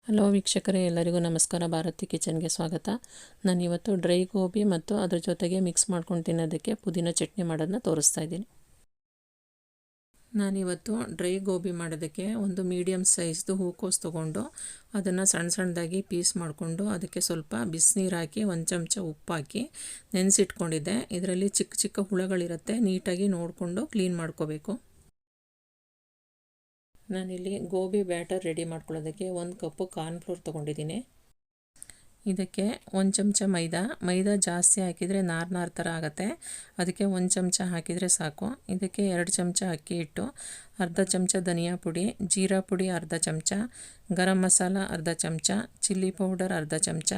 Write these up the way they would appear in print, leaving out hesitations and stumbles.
Hello ವೀಕ್ಷಕರೇ, ಎಲ್ಲರಿಗೂ ನಮಸ್ಕಾರ. ಭಾರತಿ ಕಿಚನ್ಗೆ ಸ್ವಾಗತ. ನಾನಿವತ್ತು ಡ್ರೈ ಗೋಬಿ ಮತ್ತು ಅದ್ರ ಜೊತೆಗೆ ಮಿಕ್ಸ್ ಮಾಡ್ಕೊಂಡು ತಿನ್ನೋದಕ್ಕೆ ಪುದೀನ ಚಟ್ನಿ ಮಾಡೋದನ್ನ ತೋರಿಸ್ತಾ ಇದ್ದೀನಿ. ನಾನಿವತ್ತು ಡ್ರೈ ಗೋಬಿ ಮಾಡೋದಕ್ಕೆ ಒಂದು ಮೀಡಿಯಮ್ ಸೈಜ್ದು ಹೂಕೋಸು ತೊಗೊಂಡು ಅದನ್ನು ಸಣ್ಣ ಸಣ್ಣದಾಗಿ ಪೀಸ್ ಮಾಡಿಕೊಂಡು ಅದಕ್ಕೆ ಸ್ವಲ್ಪ ಬಿಸಿನೀರು ಹಾಕಿ 1 ಚಮಚ ಉಪ್ಪು ಹಾಕಿ ನೆನೆಸಿಟ್ಕೊಂಡಿದ್ದೆ. ಇದರಲ್ಲಿ ಚಿಕ್ಕ ಚಿಕ್ಕ ಹುಳಗಳಿರುತ್ತೆ, ನೀಟಾಗಿ ನೋಡಿಕೊಂಡು ಕ್ಲೀನ್ ಮಾಡ್ಕೋಬೇಕು. ನಾನಿಲ್ಲಿ ಗೋಬಿ ಬ್ಯಾಟರ್ ರೆಡಿ ಮಾಡ್ಕೊಳ್ಳೋದಕ್ಕೆ 1 ಕಪ್ಪು ಕಾರ್ನ್ಫ್ಲೋರ್ ತೊಗೊಂಡಿದ್ದೀನಿ. ಇದಕ್ಕೆ 1 ಚಮಚ ಮೈದಾ ಜಾಸ್ತಿ ಹಾಕಿದರೆ ನಾರು ಥರ ಆಗುತ್ತೆ, ಅದಕ್ಕೆ 1 ಚಮಚ ಹಾಕಿದರೆ ಸಾಕು. ಇದಕ್ಕೆ 2 ಚಮಚ ಅಕ್ಕಿ ಹಿಟ್ಟು, ಅರ್ಧ ಚಮಚ ಧನಿಯಾ ಪುಡಿ, ಜೀರಾ ಪುಡಿ ಅರ್ಧ ಚಮಚ, ಗರಂ ಮಸಾಲ ಅರ್ಧ ಚಮಚ, ಚಿಲ್ಲಿ ಪೌಡರ್ ಅರ್ಧ ಚಮಚ.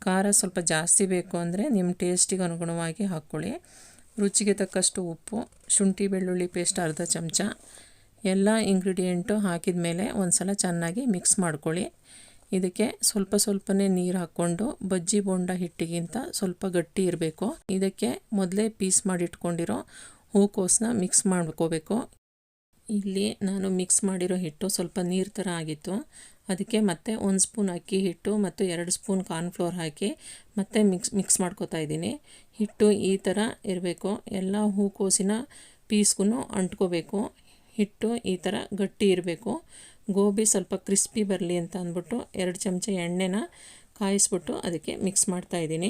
ಖಾರ ಸ್ವಲ್ಪ ಜಾಸ್ತಿ ಬೇಕು ಅಂದರೆ ನಿಮ್ಮ ಟೇಸ್ಟಿಗೆ ಅನುಗುಣವಾಗಿ ಹಾಕ್ಕೊಳ್ಳಿ. ರುಚಿಗೆ ತಕ್ಕಷ್ಟು ಉಪ್ಪು, ಶುಂಠಿ ಬೆಳ್ಳುಳ್ಳಿ ಪೇಸ್ಟ್ ಅರ್ಧ ಚಮಚ. ಎಲ್ಲ ಇಂಗ್ರೀಡಿಯೆಂಟು ಹಾಕಿದ ಮೇಲೆ ಒಂದು ಸಲ ಚೆನ್ನಾಗಿ ಮಿಕ್ಸ್ ಮಾಡ್ಕೊಳ್ಳಿ. ಇದಕ್ಕೆ ಸ್ವಲ್ಪನೇ ನೀರು ಹಾಕ್ಕೊಂಡು ಬಜ್ಜಿ ಬೋಂಡ ಹಿಟ್ಟಿಗಿಂತ ಸ್ವಲ್ಪ ಗಟ್ಟಿ ಇರಬೇಕು. ಇದಕ್ಕೆ ಮೊದಲೇ ಪೀಸ್ ಮಾಡಿಟ್ಕೊಂಡಿರೋ ಹೂಕೋಸನ್ನ ಮಿಕ್ಸ್ ಮಾಡ್ಕೋಬೇಕು. ಇಲ್ಲಿ ನಾನು ಮಿಕ್ಸ್ ಮಾಡಿರೋ ಹಿಟ್ಟು ಸ್ವಲ್ಪ ನೀರು ಥರ ಆಗಿತ್ತು, ಅದಕ್ಕೆ ಮತ್ತೆ 1 ಸ್ಪೂನ್ ಅಕ್ಕಿ ಹಿಟ್ಟು ಮತ್ತು 2 ಸ್ಪೂನ್ ಕಾರ್ನ್ಫ್ಲೋರ್ ಹಾಕಿ ಮತ್ತೆ ಮಿಕ್ಸ್ ಮಾಡ್ಕೋತಾ ಇದ್ದೀನಿ. ಹಿಟ್ಟು ಈ ಥರ ಇರಬೇಕು, ಎಲ್ಲ ಹೂಕೋಸಿನ ಪೀಸ್ಗೂ ಅಂಟ್ಕೋಬೇಕು. ಹಿಟ್ಟು ಈ ಥರ ಗಟ್ಟಿ ಇರಬೇಕು. ಗೋಬಿ ಸ್ವಲ್ಪ ಕ್ರಿಸ್ಪಿ ಬರಲಿ ಅಂತ ಅಂದ್ಬಿಟ್ಟು 2 ಚಮಚ ಎಣ್ಣೆನ ಕಾಯಿಸ್ಬಿಟ್ಟು ಅದಕ್ಕೆ ಮಿಕ್ಸ್ ಮಾಡ್ತಾಯಿದ್ದೀನಿ.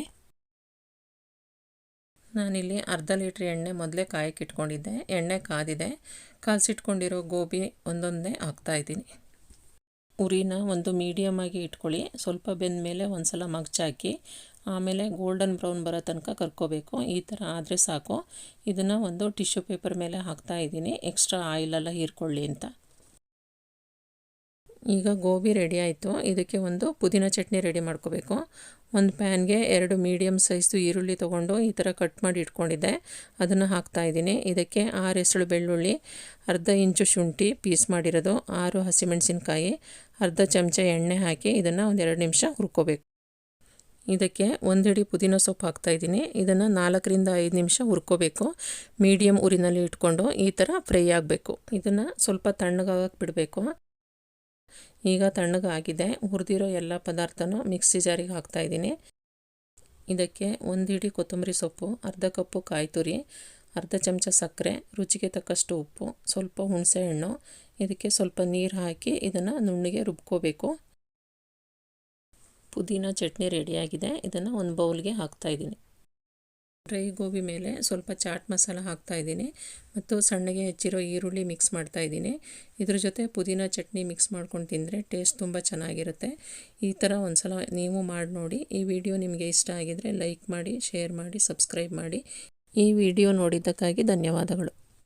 ನಾನಿಲ್ಲಿ ಅರ್ಧ ಲೀಟ್ರ್ ಎಣ್ಣೆ ಮೊದಲೇ ಕಾಯಕ್ಕೆ ಇಟ್ಕೊಂಡಿದ್ದೆ. ಎಣ್ಣೆ ಕಾದಿದೆ, ಕಾಯಿಸಿಟ್ಕೊಂಡಿರೋ ಗೋಬಿ ಒಂದೊಂದೇ ಹಾಕ್ತಾಯಿದ್ದೀನಿ. ಉರಿನ ಒಂದು ಮೀಡಿಯಮ್ ಆಗಿ ಇಟ್ಕೊಳ್ಳಿ. ಸ್ವಲ್ಪ ಬೆಂದ ಮೇಲೆ ಒಂದು ಸಲ ಮಗ್ಚಾಕಿ ಆಮೇಲೆ ಗೋಲ್ಡನ್ ಬ್ರೌನ್ ಬರೋ ತನಕ ಕರ್ಕೋಬೇಕು. ಈ ಥರ ಆದರೆ ಸಾಕು. ಇದನ್ನು ಒಂದು ಟಿಶ್ಯೂ ಪೇಪರ್ ಮೇಲೆ ಹಾಕ್ತಾ ಇದ್ದೀನಿ, ಎಕ್ಸ್ಟ್ರಾ ಆಯಿಲೆಲ್ಲ ಹೀರ್ಕೊಳ್ಳಿ ಅಂತ. ಈಗ ಗೋಬಿ ರೆಡಿ ಆಯಿತು. ಇದಕ್ಕೆ ಒಂದು ಪುದೀನ ಚಟ್ನಿ ರೆಡಿ ಮಾಡ್ಕೋಬೇಕು. ಒಂದು ಪ್ಯಾನ್ಗೆ 2 ಮೀಡಿಯಮ್ ಸೈಜ್ದು ಈರುಳ್ಳಿ ತೊಗೊಂಡು ಈ ಥರ ಕಟ್ ಮಾಡಿ ಇಟ್ಕೊಂಡಿದ್ದೆ, ಅದನ್ನು ಹಾಕ್ತಾಯಿದ್ದೀನಿ. ಇದಕ್ಕೆ 6 ಎಸಳು ಬೆಳ್ಳುಳ್ಳಿ, ಅರ್ಧ ಇಂಚು ಶುಂಠಿ ಪೀಸ್ ಮಾಡಿರೋದು, 6 ಹಸಿಮೆಣಸಿನ್ಕಾಯಿ, ಅರ್ಧ ಚಮಚ ಎಣ್ಣೆ ಹಾಕಿ ಇದನ್ನು ಒಂದು 2 ನಿಮಿಷ ಹುರ್ಕೋಬೇಕು. ಇದಕ್ಕೆ 1 ಹಿಡಿ ಪುದೀನ ಸೊಪ್ಪು ಹಾಕ್ತಾಯಿದ್ದೀನಿ. ಇದನ್ನು 4 ರಿಂದ 5 ನಿಮಿಷ ಹುರ್ಕೋಬೇಕು. ಮೀಡಿಯಮ್ ಉರಿನಲ್ಲಿ ಇಟ್ಕೊಂಡು ಈ ಥರ ಫ್ರೈ ಆಗಬೇಕು. ಇದನ್ನು ಸ್ವಲ್ಪ ತಣ್ಣಗಾಗಕ್ಕೆ ಬಿಡಬೇಕು. ಈಗ ತಣ್ಣಗಾಗಿದೆ. ಹುರಿದಿರೋ ಎಲ್ಲ ಪದಾರ್ಥನೂ ಮಿಕ್ಸಿ ಜಾರಿಗೆ ಹಾಕ್ತಾಯಿದ್ದೀನಿ. ಇದಕ್ಕೆ 1 ಹಿಡಿ ಕೊತ್ತಂಬರಿ ಸೊಪ್ಪು, ಅರ್ಧ ಕಪ್ಪು ಕಾಯಿ ತುರಿ, ಅರ್ಧ ಚಮಚ ಸಕ್ಕರೆ, ರುಚಿಗೆ ತಕ್ಕಷ್ಟು ಉಪ್ಪು, ಸ್ವಲ್ಪ ಹುಣಸೆ ಹಣ್ಣು, ಇದಕ್ಕೆ ಸ್ವಲ್ಪ ನೀರು ಹಾಕಿ ಇದನ್ನು ನುಣ್ಣಗೆ ರುಬ್ಕೋಬೇಕು. ಪುದೀನ ಚಟ್ನಿ ರೆಡಿಯಾಗಿದೆ. ಇದನ್ನು ಒಂದು ಬೌಲ್ಗೆ ಹಾಕ್ತಾಯಿದ್ದೀನಿ. ಡ್ರೈ ಗೋಬಿ ಮೇಲೆ ಸ್ವಲ್ಪ ಚಾಟ್ ಮಸಾಲ ಹಾಕ್ತಾಯಿದ್ದೀನಿ ಮತ್ತು ಸಣ್ಣಗೆ ಹೆಚ್ಚಿರೋ ಈರುಳ್ಳಿ ಮಿಕ್ಸ್ ಮಾಡ್ತಾಯಿದ್ದೀನಿ. ಇದ್ರ ಜೊತೆ ಪುದೀನ ಚಟ್ನಿ ಮಿಕ್ಸ್ ಮಾಡ್ಕೊಂಡು ತಿಂದರೆ ಟೇಸ್ಟ್ ತುಂಬ ಚೆನ್ನಾಗಿರುತ್ತೆ. ಈ ಥರ ಒಂದು ಸಲ ನೀವು ಮಾಡಿ ನೋಡಿ. ಈ ವಿಡಿಯೋ ನಿಮಗೆ ಇಷ್ಟ ಆಗಿದರೆ ಲೈಕ್ ಮಾಡಿ, ಶೇರ್ ಮಾಡಿ, ಸಬ್ಸ್ಕ್ರೈಬ್ ಮಾಡಿ. ಈ ವಿಡಿಯೋ ನೋಡಿದ್ದಕ್ಕಾಗಿ ಧನ್ಯವಾದಗಳು.